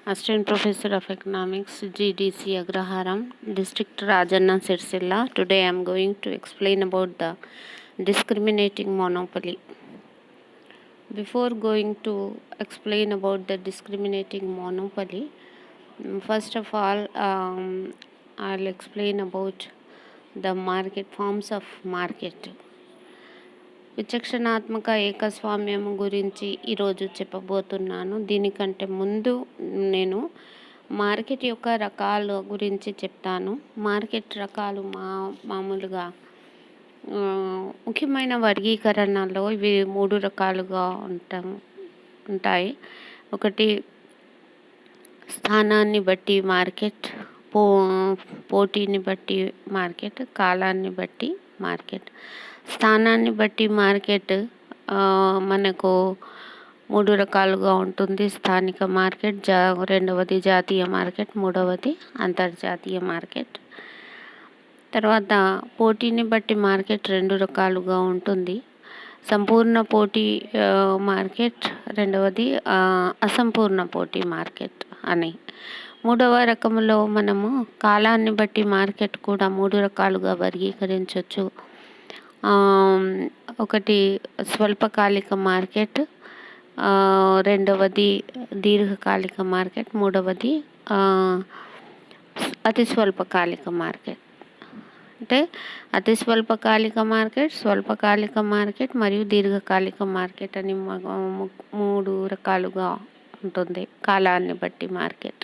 Assistant Professor of Economics, GDC Agraharam, District Rajanna Sirsilla. Today I am going to explain about the discriminating monopoly. Before going to explain about the discriminating monopoly, first of all, I'll explain about the market forms of market. విచక్షణాత్మక ఏకస్వామ్యం గురించి ఈరోజు చెప్పబోతున్నాను. దీనికంటే ముందు నేను market యొక్క రకాల గురించి చెప్తాను. మార్కెట్ రకాలు మామూలుగా ముఖ్యమైన వర్గీకరణలో ఇవి 3 రకాలుగా ఉంటాయి. ఒకటి స్థానాన్ని బట్టి మార్కెట్, పోటీని బట్టి మార్కెట్, కాలాన్ని బట్టి మార్కెట్. స్థానాన్ని బట్టి మార్కెట్ మనకు 3 రకాలుగా ఉంటుంది. స్థానిక మార్కెట్, రెండవది జాతీయ మార్కెట్, మూడవది అంతర్జాతీయ మార్కెట్. తర్వాత పోటీని బట్టి మార్కెట్ 2 రకాలుగా ఉంటుంది. సంపూర్ణ పోటీ మార్కెట్, రెండవది అసంపూర్ణ పోటీ మార్కెట్ అని. మూడవ రకంలో మనము కాలాన్ని బట్టి మార్కెట్ కూడా 3 రకాలుగా వర్గీకరించవచ్చు. ఒకటి స్వల్పకాలిక మార్కెట్, రెండవది దీర్ఘకాలిక మార్కెట్, మూడవది అతి స్వల్పకాలిక మార్కెట్. అంటే అతి స్వల్పకాలిక మార్కెట్, స్వల్పకాలిక మార్కెట్ మరియు దీర్ఘకాలిక మార్కెట్ అని 3 రకాలుగా ఉంటుంది కాలాన్ని బట్టి market.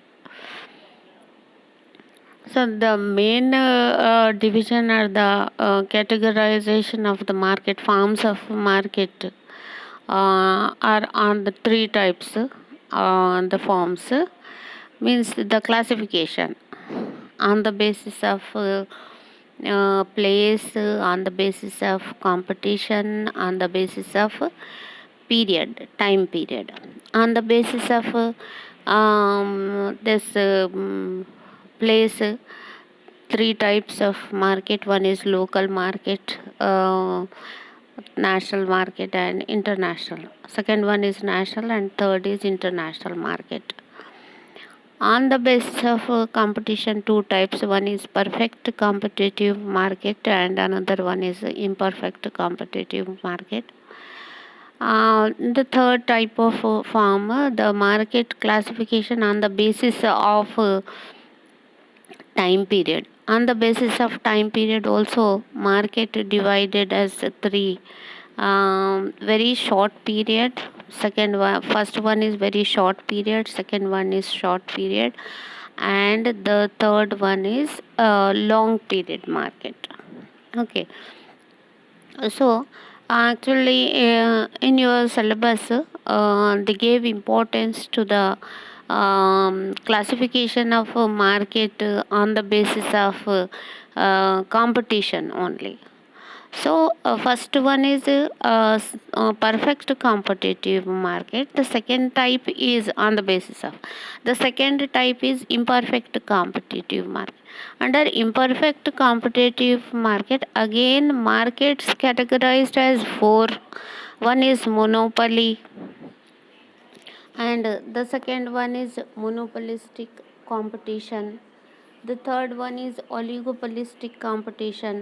So the main division or the categorization of the market forms of market are on the 3 types. The forms means the classification on the basis of place, on the basis of competition, on the basis of time period, on the basis of this place. 3 types of market. One is local market, national market and international. Second one is national and third is international market. On the basis of competition, 2 types. One is perfect competitive market and another one is imperfect competitive market. The third type of form, the market classification on the basis of time period. On the basis of time period also market divided as 3. Very short period, first one is very short period, second one is short period, and the third one is long period market. Okay, so actually in your syllabus they gave importance to the classification of market on the basis of competition only. So first one is perfect competitive market. The second type is on the basis of. The second type is imperfect competitive market. Under imperfect competitive market, again markets categorized as 4. One is monopoly, and the second one is monopolistic competition. The third one is oligopolistic competition,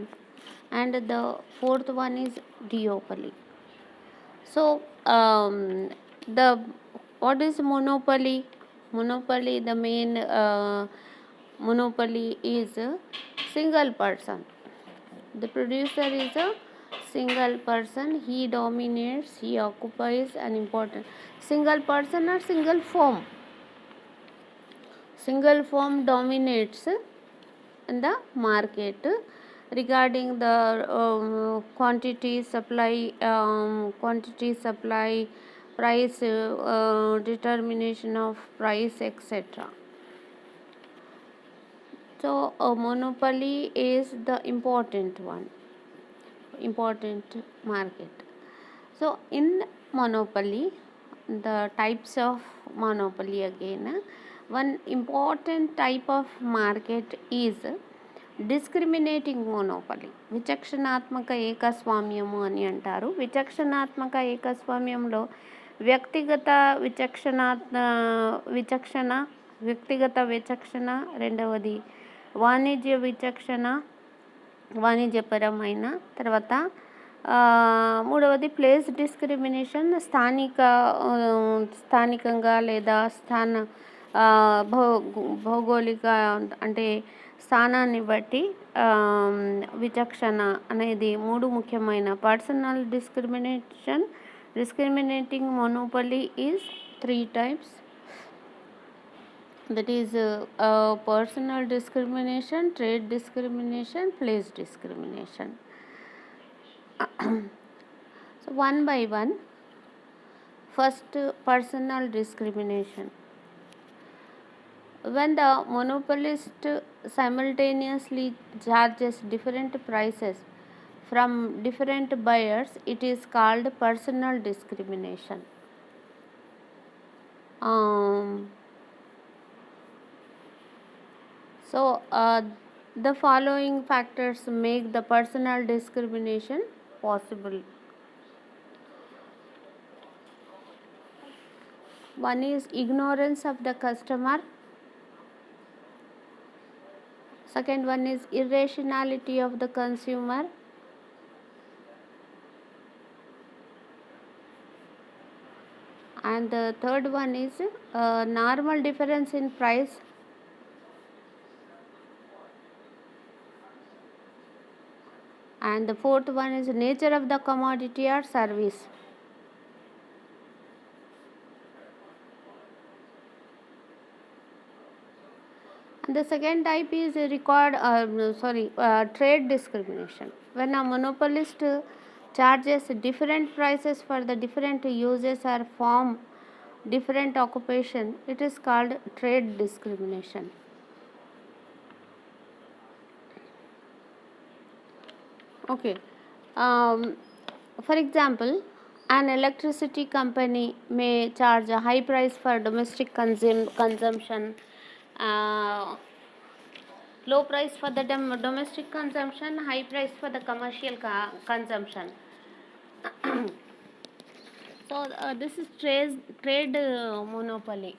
and the fourth one is duopoly. So what is monopoly? Monopoly, the main monopoly is a single person. The producer is a single person. He dominates, he occupies an important single person or single firm. Single firm dominates in the market regarding the quantity, supply, price, determination of price, etc. So a monopoly is the important market. So in monopoly, the types of monopoly again, one important type of market is discriminating monopoly. విచక్షణాత్మక ఏకస్వామ్యము అని అంటారు. విచక్షణాత్మక ఏకస్వామ్యంలో వ్యక్తిగత విచక్షణ వ్యక్తిగత విచక్షణ, రెండవది వాణిజ్యపరమైన, తర్వాత మూడవది ప్లేస్ డిస్క్రిమినేషన్, స్థానికంగా లేదా భౌగోళిక అంటే స్థానాన్ని బట్టి విచక్షణ అనేది మూడు ముఖ్యమైన. Personal discriminating monopoly is 3 types. That is personal discrimination, trade discrimination, place discrimination. So one by one. First, personal discrimination. When the monopolist simultaneously charges different prices from different buyers, it is called personal discrimination. So the following factors make the personal discrimination possible. One is ignorance of the customer. Second one is irrationality of the consumer. And the third one is normal difference in price. And the fourth one is nature of the commodity or service. And the second type is trade discrimination. When a monopolist charges different prices for the different uses or form different occupation, it is called trade discrimination. Okay. For example, an electricity company may charge a high price for domestic consumption, low price for the domestic consumption, high price for the commercial consumption. So this is trade monopoly.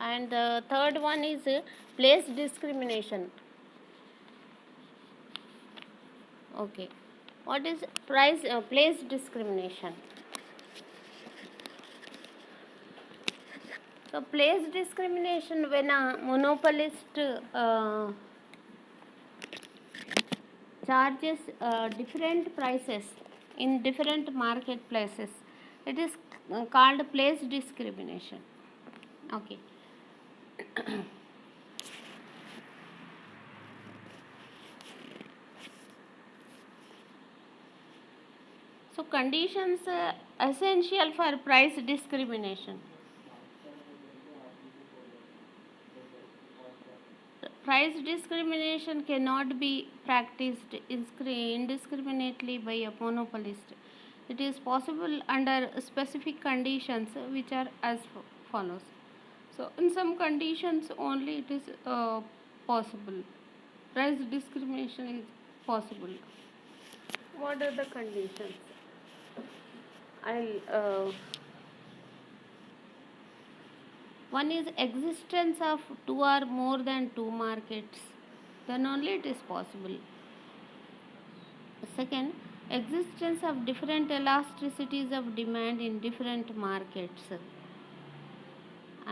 And the third one is place discrimination. Okay, what is place discrimination? So place discrimination, when a monopolist charges different prices in different marketplaces, it is called place discrimination. Okay. So conditions essential for price discrimination. Price discrimination cannot be practiced indiscriminately by a monopolist. It is possible under specific conditions, which are as follows. So in some conditions only it is possible. Price discrimination is possible. What are the conditions? One is existence of two or more than two markets, then only it is possible. Second, existence of different elasticities of demand in different markets.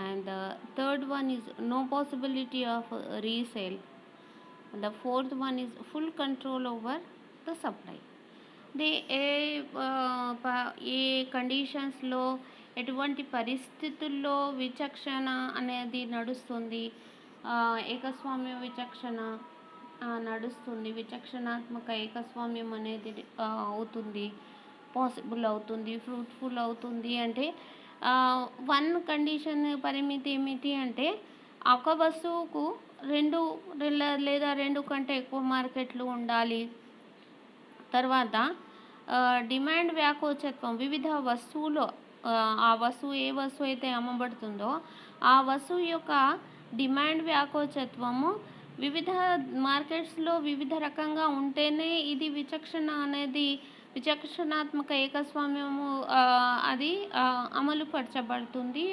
And the third one is no possibility of resale. And the fourth one is full control over the supply. ఏ కండిషన్స్లో ఎటువంటి పరిస్థితుల్లో విచక్షణ అనేది నడుస్తుంది, ఏకస్వామ్య విచక్షణ నడుస్తుంది, విచక్షణాత్మక ఏకస్వామ్యం అనేది అవుతుంది, పాసిబుల్ అవుతుంది, ఫ్రూట్ఫుల్ అవుతుంది అంటే వన్ కండిషన్ పరిమితి ఏమిటి అంటే ఒక వస్తువుకు రెండు లేదా రెండు కంటే ఎక్కువ మార్కెట్లు ఉండాలి. తర్వాత డిమాండ్ వ్యాకోచత్వం, వివిధ వస్తువులు ఆ వస్తువు ఏ వస్తువు అయితే అమ్మబడుతుందో ఆ వస్తువు యొక్క డిమాండ్ వ్యాకోచత్వము వివిధ మార్కెట్స్లో వివిధ రకంగా ఉంటేనే ఇది విచక్షణ అనేది విచక్షణాత్మక ఏకస్వామ్యము అది అమలు పరచబడుతుంది,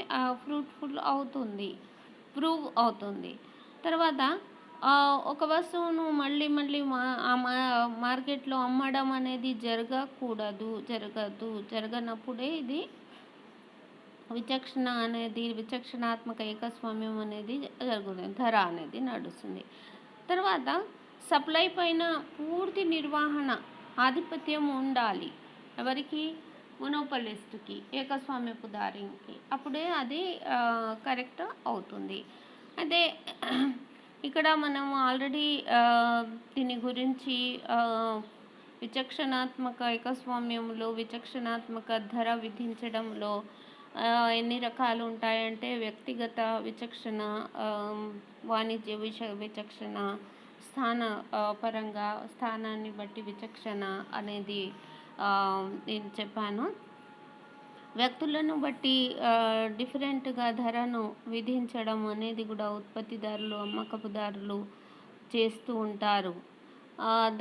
ఫ్రూట్ఫుల్ అవుతుంది, ప్రూవ్ అవుతుంది. తర్వాత ఒక వస్తువును మళ్ళీ మళ్ళీ మార్కెట్లో అమ్మడం అనేది జరగనప్పుడే ఇది విచక్షణాత్మక ఏకస్వామ్యం అనేది జరుగుతుంది, ధర అనేది నడుస్తుంది. తర్వాత సప్లై పైన పూర్తి నిర్వహణ, ఆధిపత్యం ఉండాలి. ఎవరికి? మొనోపలిస్ట్కి, ఏకస్వామ్యపు దారికి. అప్పుడే అది కరెక్ట్ అవుతుంది. అదే ఇక్కడ మనం ఆల్రెడీ దీని గురించి విచక్షణాత్మక ఏకస్వామ్యంలో విచక్షణాత్మక ధర విధించడంలో ఎన్ని రకాలు ఉంటాయంటే వ్యక్తిగత విచక్షణ, వాణిజ్య విచక్షణ, పరంగా స్థానాన్ని బట్టి విచక్షణ అనేది నేను చెప్పాను. వ్యక్తులను బట్టి డిఫరెంట్గా ధరను విధించడం అనేది కూడా ఉత్పత్తిదారులు, అమ్మకపుదారులు చేస్తూ ఉంటారు.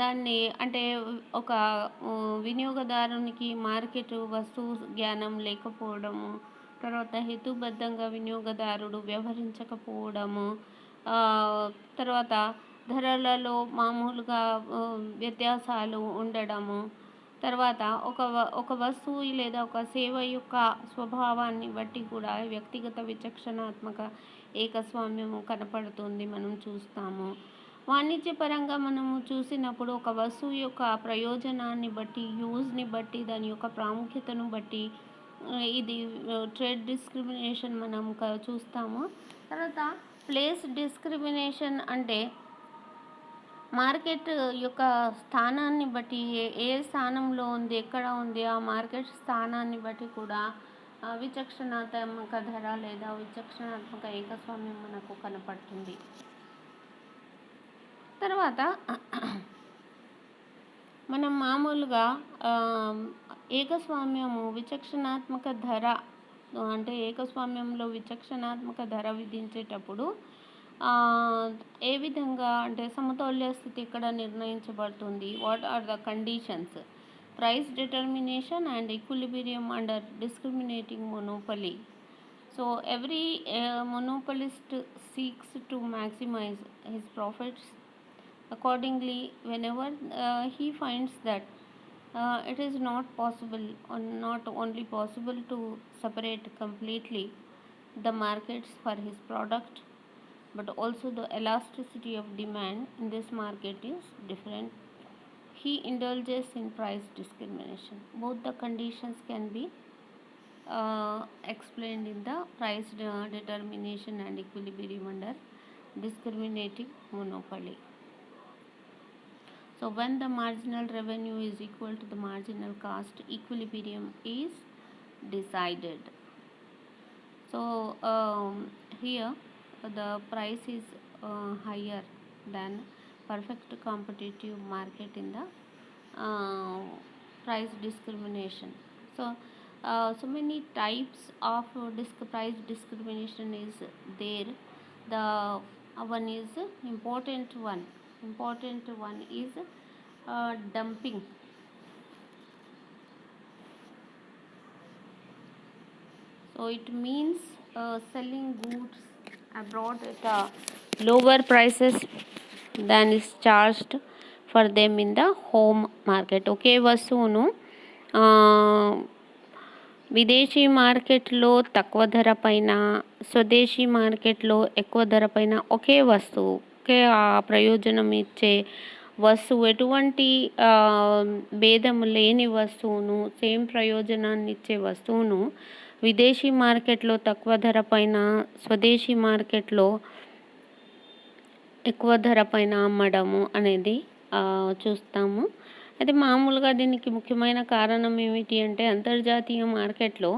దాన్ని అంటే ఒక వినియోగదారునికి మార్కెట్ వస్తువు జ్ఞానం లేకపోవడము, తర్వాత హేతుబద్ధంగా వినియోగదారుడు వ్యవహరించకపోవడము, తర్వాత ధరలలో మామూలుగా వ్యత్యాసాలు ఉండడము, తర్వాత ఒక వస్తువు లేదా ఒక సేవ యొక్క స్వభావాన్ని బట్టి కూడా వ్యక్తిగత విచక్షణాత్మక ఏకస్వామ్యము కనపడుతుంది, మనం చూస్తాము. వాణిజ్యపరంగా మనము చూసినప్పుడు ఒక వస్తువు యొక్క ప్రయోజనాన్ని బట్టి, యూజ్ని బట్టి, దాని యొక్క ప్రాముఖ్యతను బట్టి ఇది ట్రేడ్ డిస్క్రిమినేషన్ మనం చూస్తాము. తర్వాత ప్లేస్ డిస్క్రిమినేషన్ అంటే మార్కెట్ యొక్క స్థానాన్ని బట్టి, ఏ స్థానంలో ఉంది, ఎక్కడ ఉంది, ఆ మార్కెట్ స్థానాన్ని బట్టి కూడా విచక్షణాత్మక ధర లేదా విచక్షణాత్మక ఏకస్వామ్యం మనకు కనపడుతుంది. తర్వాత మనం మామూలుగా ఏకస్వామ్యము విచక్షణాత్మక ధర అంటే ఏకస్వామ్యంలో విచక్షణాత్మక ధర విధించేటప్పుడు ఏ విధంగా అంటే సమతౌల్య స్థితి ఇక్కడ నిర్ణయించబడుతుంది. What are the conditions? Price determination and equilibrium under discriminating monopoly. So every monopolist seeks to maximize his profits. Accordingly, whenever he finds that it is not possible or not only possible to separate completely the markets for his product, but also the elasticity of demand in this market is different, he indulges in price discrimination. Both the conditions can be explained in the price determination and equilibrium under discriminating monopoly. So when the marginal revenue is equal to the marginal cost, equilibrium is decided. So here the price is higher than perfect competitive market in the price discrimination. So many types of price discrimination is there. The one is important one is dumping. So it means selling goods abroad at lower prices than is charged for them in the home market. ఒకే వస్తువును విదేశీ మార్కెట్లో తక్కువ ధర పైన, స్వదేశీ మార్కెట్లో ఎక్కువ ధర పైన ఒకే వస్తువు, ఒకే ప్రయోజనం ఇచ్చే వస్తువు, ఎటువంటి భేదం లేని వస్తువును, సేమ్ ప్రయోజనాన్ని ఇచ్చే వస్తువును విదేశీ మార్కెట్లో తక్కువ ధర పైన, స్వదేశీ మార్కెట్లో ఎక్కువ ధర పైన అమ్మడము అనేది చూస్తాము. అయితే మామూలుగా దీనికి ముఖ్యమైన కారణం ఏమిటి అంటే అంతర్జాతీయ మార్కెట్లో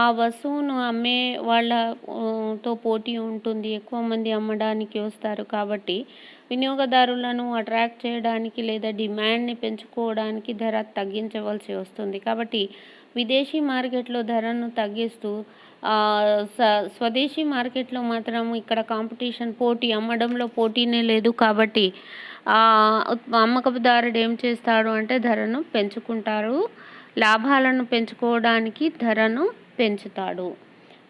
ఆ వస్తువును అమ్మే వాళ్ళతో పోటీ ఉంటుంది, ఎక్కువ మంది అమ్మడానికి వస్తారు. కాబట్టి వినియోగదారులను అట్రాక్ట్ చేయడానికి లేదా డిమాండ్ని పెంచుకోవడానికి ధర తగ్గించవలసి వస్తుంది. కాబట్టి విదేశీ మార్కెట్లో ధరను తగ్గిస్తూ స్వదేశీ మార్కెట్లో మాత్రం ఇక్కడ కాంపిటీషన్, పోటీ, అమ్మడంలో పోటీనే లేదు కాబట్టి అమ్మకపుదారుడు ఏం చేస్తాడు అంటే ధరను పెంచుకుంటారు. లాభాలను పెంచుకోవడానికి ధరను పెంచుతాడు.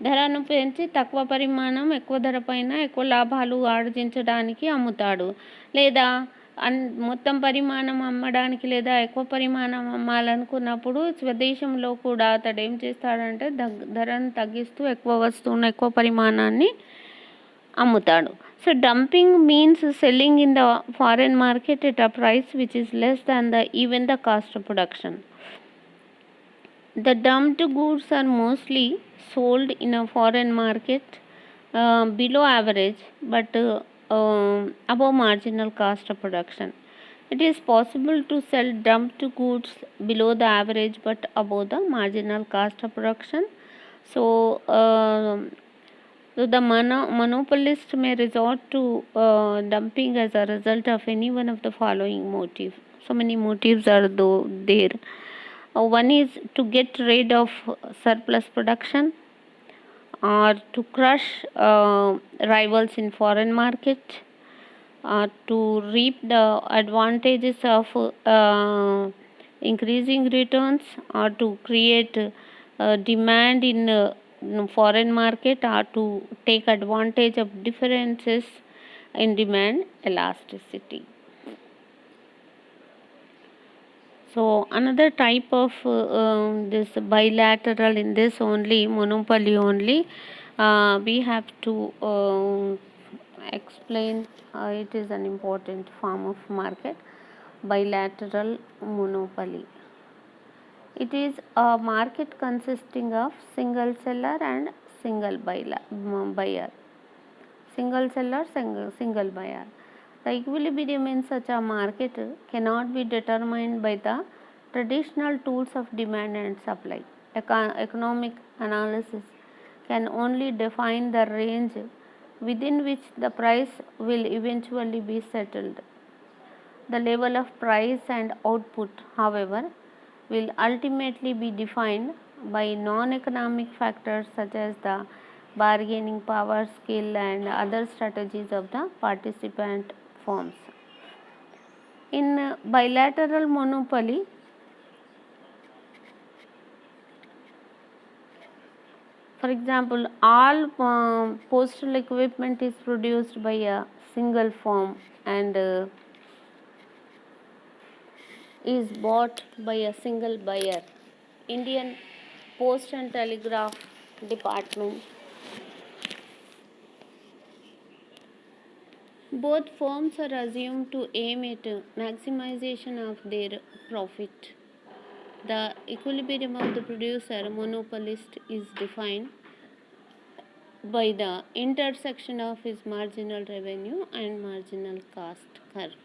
ధరను పెంచి తక్కువ పరిమాణం ఎక్కువ ధర పైన ఎక్కువ లాభాలు ఆర్జించడానికి అమ్ముతాడు. లేదా మొత్తం పరిమాణం అమ్మడానికి లేదా ఎక్కువ పరిమాణం అమ్మాలనుకున్నప్పుడు స్వదేశంలో కూడా అతడు ఏం చేస్తాడంటే ధరను తగ్గిస్తూ ఎక్కువ వస్తువును ఎక్కువ పరిమాణాన్ని అమ్ముతాడు. So dumping means selling in the foreign market at a price which is less than even the cost of production. The dumped goods are mostly sold in a foreign market below average but above marginal cost of production. It is possible to sell dumped goods below the average but above the marginal cost of production. So the monopolist may resort to dumping as a result of any one of the following motives. So many motives are there. One is to get rid of surplus production, or to crush rivals in foreign market, to reap the advantages of increasing returns, or to create demand in foreign market, or to take advantage of differences in demand elasticity. So another type of this bilateral, in this only monopoly only we have to explain. It is an important form of market, bilateral monopoly. It is a market consisting of single seller and single buyer. Single seller, single buyer. The equilibrium in such a market cannot be determined by the traditional tools of demand and supply. Economic analysis can only define the range within which the price will eventually be settled. The level of price and output, however, will ultimately be defined by non-economic factors such as the bargaining power, skill, and other strategies of the participant firms. In bilateral monopoly, for example, all postal equipment is produced by a single firm and is bought by a single buyer. Indian Post and Telegraph Department. Both firms are assumed to aim at maximization of their profit. The equilibrium of the producer monopolist is defined by the intersection of his marginal revenue and marginal cost curve.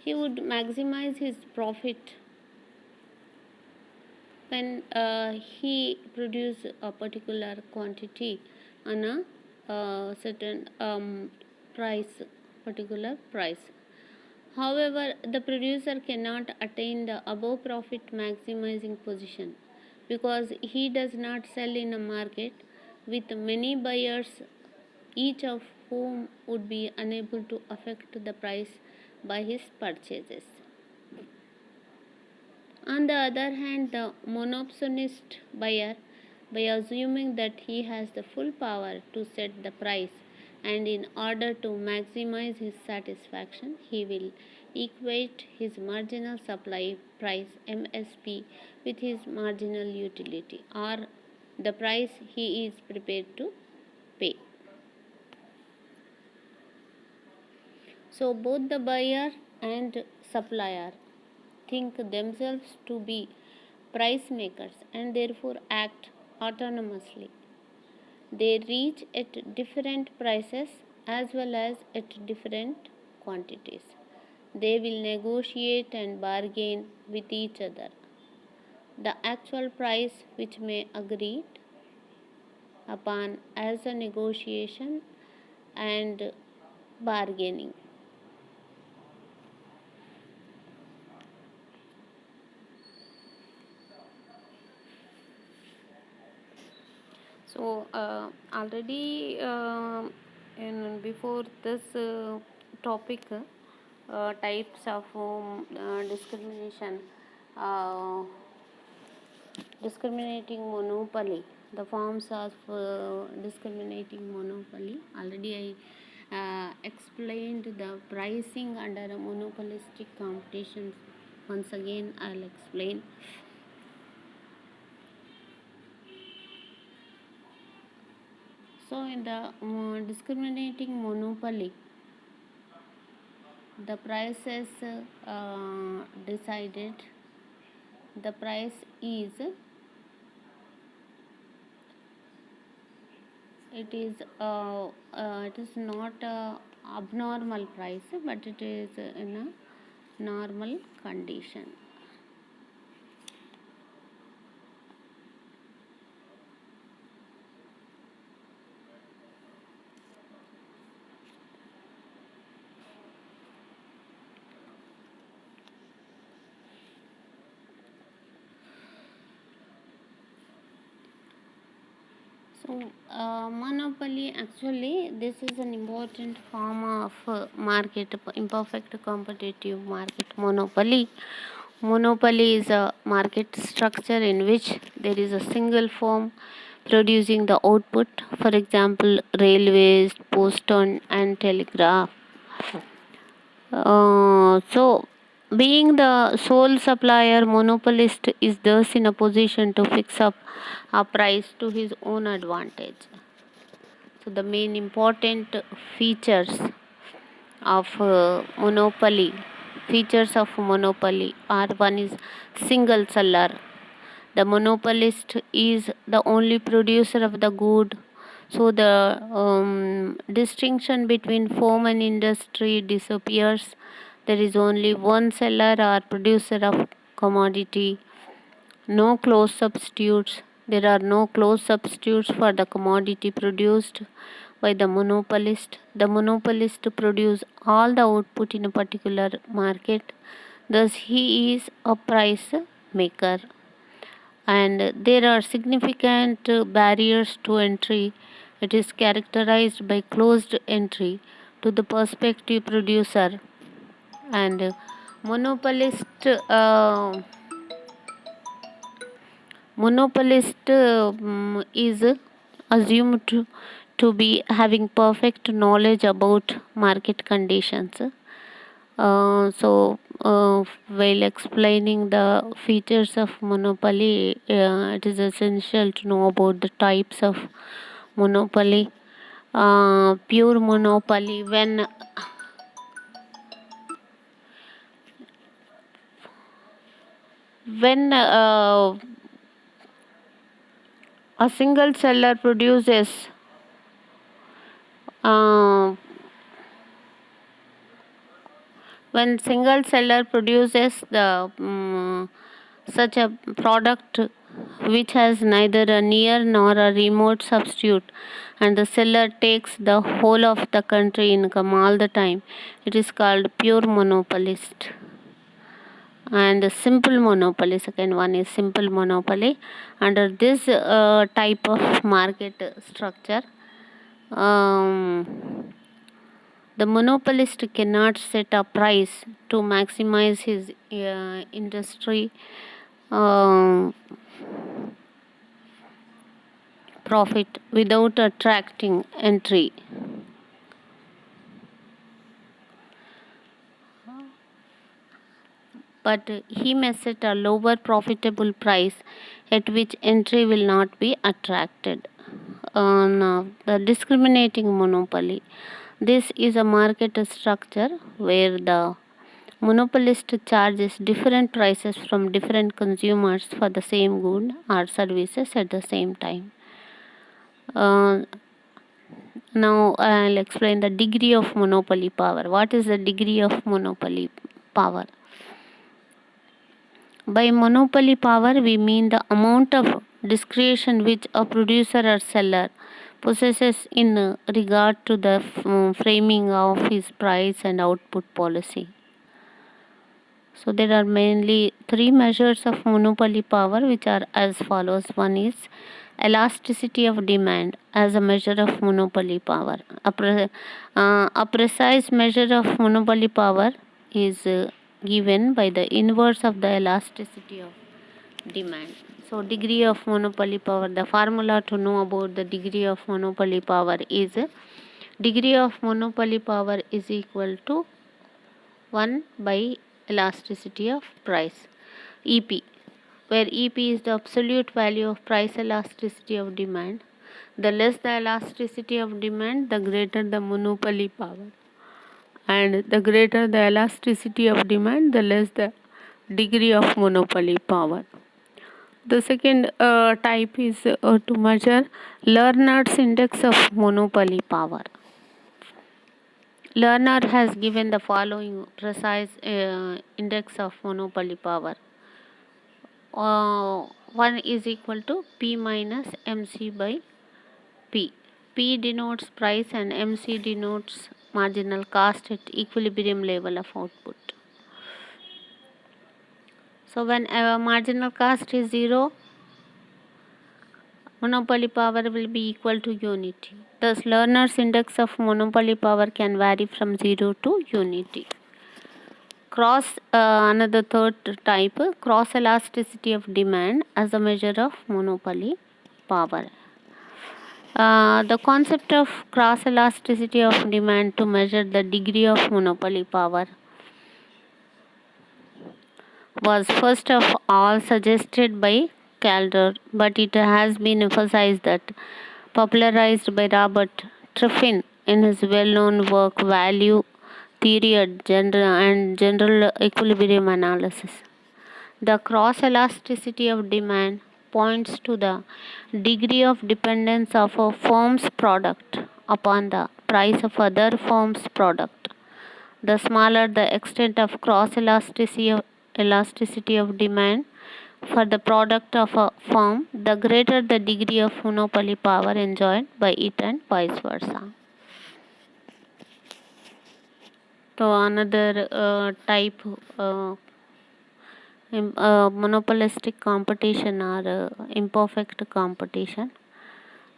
He would maximize his profit when he produce a particular quantity on a certain particular price. However, the producer cannot attain the above profit maximizing position because he does not sell in a market with many buyers, each of whom would be unable to affect the price by his purchases. On the other hand, the monopolist buyer, by assuming that he has the full power to set the price, and in order to maximize his satisfaction, he will equate his marginal supply price MSP with his marginal utility, or the price he is prepared to pay. So both the buyer and supplier think themselves to be price makers and therefore act autonomously. They reach at different prices as well as at different quantities. They will negotiate and bargain with each other. The actual price which may agreed upon as a negotiation and bargaining. So already in before this topic, types of discrimination, uh, discriminating monopoly, the forms of discriminating monopoly. Already I explained the pricing under a monopolistic competition. Once again I'll explain. So in the discriminating monopoly, the price is decided. The price is, it is not a abnormal price, but it is in a normal condition. So monopoly, actually this is an important form of market, imperfect competitive market. Monopoly is a market structure in which there is a single firm producing the output, for example railways, post and telegraph. So, being the sole supplier, monopolist is thus in a position to fix up a price to his own advantage. So, the main important features of monopoly are: one is single seller. The monopolist is the only producer of the good, so the distinction between firm and industry disappears. There is only one seller or producer of commodity, no close substitutes. There are no close substitutes for the commodity produced by the monopolist. The monopolist produces all the output in a particular market. Thus, he is a price maker. And there are significant barriers to entry. It is characterized by closed entry to the prospective producer, and monopolist uh, monopolist is assumed to be having perfect knowledge about market conditions. While explaining the features of monopoly, it is essential to know about the types of monopoly. Pure monopoly, when a single seller produces uh, when single seller produces the such a product which has neither a near nor a remote substitute, and the seller takes the whole of the country income all the time, it is called pure monopolist. And the simple monopoly, second one is simple monopoly. Under this type of market structure, um, the monopolist cannot set a price to maximize his industry um, profit without attracting entry. But he may set a lower profitable price at which entry will not be attracted. Now, the discriminating monopoly. This is a market structure where the monopolist charges different prices from different consumers for the same good or services at the same time. Uh, Now I'll explain the degree of monopoly power. What is the degree of monopoly power? By monopoly power, we mean the amount of discretion which a producer or seller possesses in regard to the framing of his price and output policy. So there are mainly three measures of monopoly power which are as follows. One is elasticity of demand as a measure of monopoly power. A precise measure of monopoly power is given by the inverse of the elasticity of demand. So, degree of monopoly power, the formula to know about the degree of monopoly power is degree of monopoly power is equal to 1 by elasticity of price, EP, where EP is the absolute value of price elasticity of demand. The less the elasticity of demand, the greater the monopoly power. And the greater the elasticity of demand, the less the degree of monopoly power. The second type is to measure Lerner's index of monopoly power. Lerner has given the following precise index of monopoly power. 1 is equal to P minus MC by P. P denotes price and MC denotes marginal cost at equilibrium level of output. So when marginal cost is 0, monopoly power will be equal to unity. Thus, Lerner's index of monopoly power can vary from 0 to unity. Another third type, cross elasticity of demand as a measure of monopoly power. The concept of cross elasticity of demand to measure the degree of monopoly power was first of all suggested by Calder, but it has been emphasized that popularized by Robert Triffin in his well-known work Value Theory and General Equilibrium Analysis. The cross elasticity of demand points to the degree of dependence of a firm's product upon the price of other firm's product. The smaller the extent of cross elasticity of demand for the product of a firm, the greater the degree of monopoly power enjoyed by it and vice versa. So another type monopolistic competition or imperfect competition,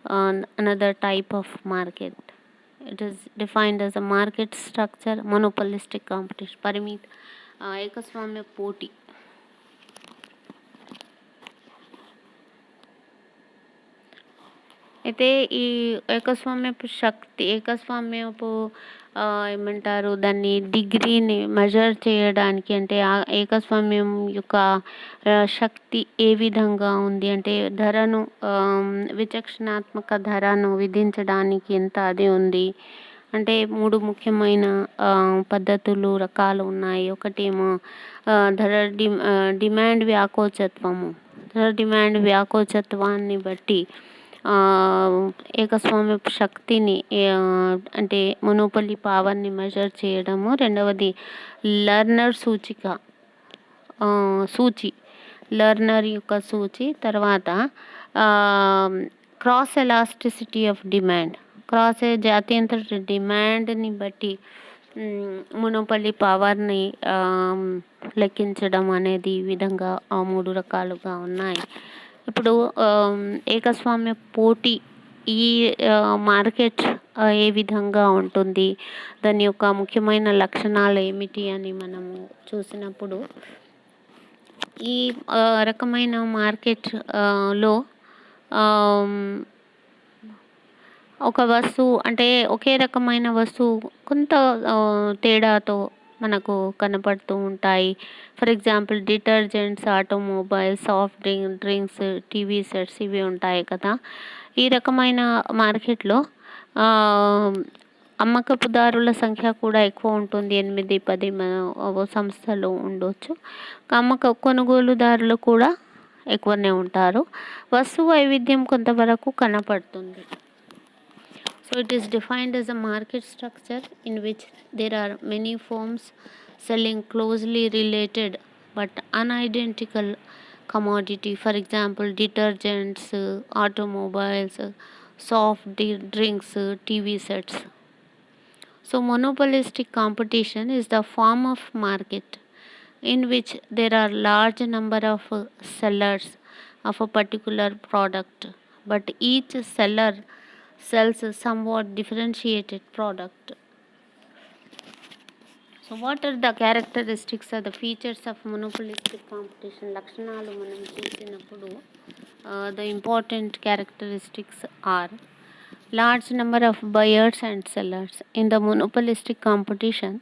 another type of market. It is defined as a market structure monopolistic competition. పరిమిత ఏకస్వామ్య పోటీ. అయితే ఈ ఏకస్వామ్యపు ఏమంటారు దాన్ని డిగ్రీని measure చేయడానికి, అంటే ఏకస్వామ్యం యొక్క శక్తి ఏ విధంగా ఉంది అంటే ధరను విచక్షణాత్మక ధరను విధించడానికి ఎంత అది ఉంది అంటే 3 ముఖ్యమైన పద్ధతులు రకాలు ఉన్నాయి. ఒకటేమో ధర డిమాండ్ వ్యాకోచత్వము. ధర డిమాండ్ వ్యాకోచత్వాన్ని బట్టి ఏకస్వామ్యపు శక్తిని అంటే మొనోపొలీ పవర్ని మెజర్ చేయడము. రెండవది లర్నర్ సూచి లర్నర్ యొక్క సూచి. తర్వాత క్రాస్ ఎలాస్టిసిటీ ఆఫ్ డిమాండ్. జాతీయంతర డిమాండ్ని బట్టి మొనోపొలీ పవర్ని లెక్కించడం అనేది ఈ విధంగా 3 రకాలుగా ఉన్నాయి. ఇప్పుడు ఏకస్వామ్య పోటీ ఈ మార్కెట్ ఏ విధంగా ఉంటుంది, దాని యొక్క ముఖ్యమైన లక్షణాలు ఏమిటి అని మనము చూసినప్పుడు, ఈ రకమైన మార్కెట్లో ఒక వస్తువు అంటే ఒకే రకమైన వస్తువు కొంత తేడాతో మనకు కనపడుతూ ఉంటాయి. For example detergents, automobiles, soft drinks, TV sets ఇవి ఉంటాయి కదా. ఈ రకమైన మార్కెట్లో అమ్మకపుదారుల సంఖ్య కూడా ఎక్కువ ఉంటుంది. 8-10 సంస్థలు ఉండొచ్చు. కొనుగోలుదారులు కూడా ఎక్కువనే ఉంటారు. వస్తువు వైవిధ్యం కొంతవరకు కనపడుతుంది. So it is defined as a market structure in which there are many firms selling closely related but unidentical commodity. For example, detergents, automobiles, soft drinks, TV sets. So monopolistic competition is the form of market in which there are large number of sellers of a particular product but each seller sells a somewhat differentiated product. So what are the characteristics or the features of monopolistic competition? లక్షణాలు మనం చూసినప్పుడు the important characteristics are large number of buyers and sellers. In the monopolistic competition,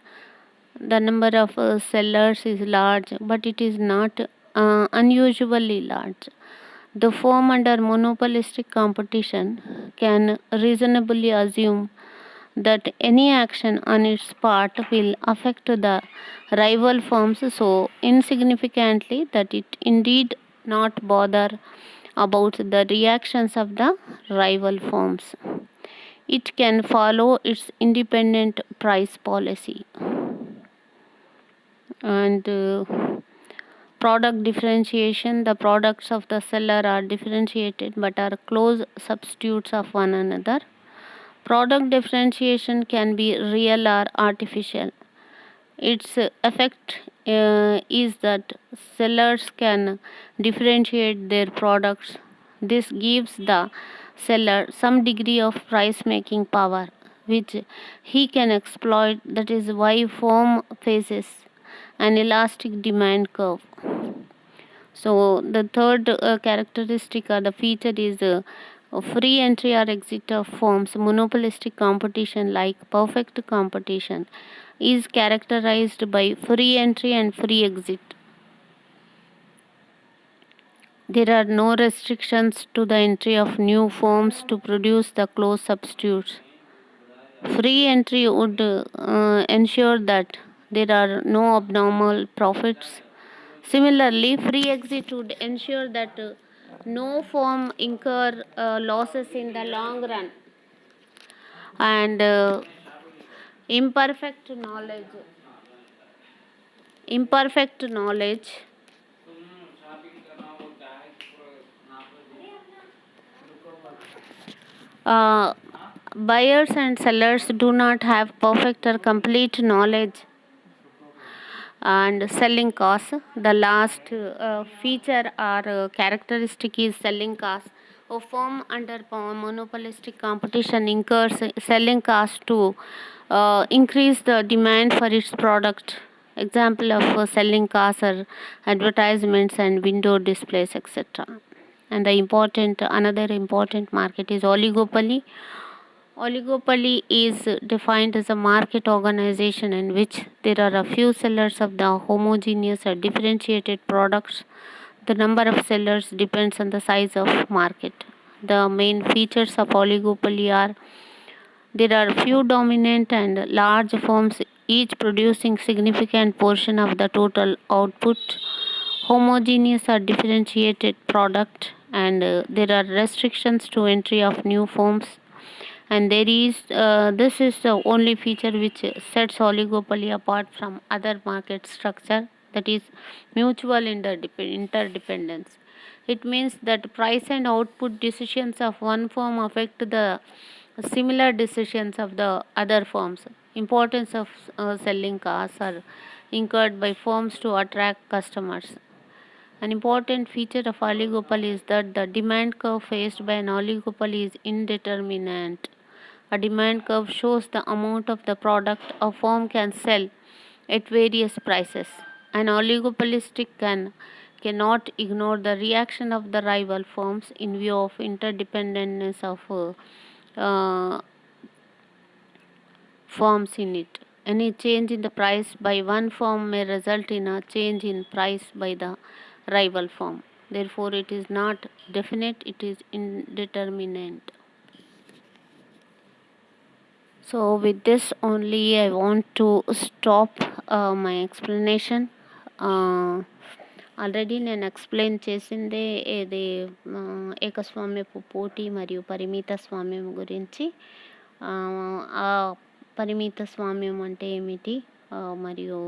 the number of sellers is large, but it is not unusually large. The firm under monopolistic competition can reasonably assume that any action on its part will affect the rival firms so insignificantly that it indeed not bother about the reactions of the rival firms. It can follow its independent price policy. And product differentiation, the products of the seller are differentiated but are close substitutes of one another. Product differentiation can be real or artificial. Its effect is that sellers can differentiate their products. This gives the seller some degree of price making power, which he can exploit. That is why firm faces an elastic demand curve. So the third characteristic or the feature is free entry or exit of firms. Monopolistic competition, like perfect competition, is characterized by free entry and free exit. There are no restrictions to the entry of new firms to produce the close substitutes. Free entry would ensure that there are no abnormal profits. Similarly, free exit would ensure that no firm incur losses in the long run. And imperfect knowledge. Imperfect knowledge buyers and sellers do not have perfect or complete knowledge and selling cost. The last feature or characteristic is selling cost. A firm under monopolistic competition incurs selling cost to increase the demand for its product. Example of selling costs are advertisements and window displays, etc. And another important market is oligopoly. Oligopoly is defined as a market organization in which there are a few sellers of the homogeneous or differentiated products. The number of sellers depends on the size of market. The main features of oligopoly are there are few dominant and large firms, each producing significant portion of the total output, homogeneous or differentiated product, and there are restrictions to entry of new firms. And this is the only feature which sets oligopoly apart from other market structure, that is mutual interdependence. It means that price and output decisions of one firm affect the similar decisions of the other firms. Importance of selling cars are incurred by firms to attract customers. An important feature of oligopoly is that the demand curve faced by an oligopoly is indeterminate. A demand curve shows the amount of the product a firm can sell at various prices. An oligopolistic cannot ignore the reaction of the rival firms in view of interdependence of firms in it. Any change in the price by one firm may result in a change in price by the rival firm. Therefore, it is not definite, it is indeterminate. So, with this only, I want to stop my explanation. Already నేను explain చేసిందే ఇది ఏకస్వామ్యపు పోటీ మరియు పరిమిత స్వామ్యం గురించి. ఆ పరిమిత స్వామ్యం అంటే ఏమిటి మరియు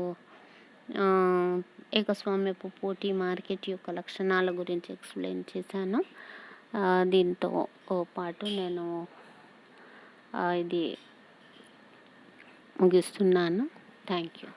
ఏకస్వామ్యపు పోటీ మార్కెట్ యొక్క లక్షణాల గురించి ఎక్స్ప్లెయిన్ చేశాను. దీంతో పాటు నేను ఇది ముగిస్తున్నాను. Thank you.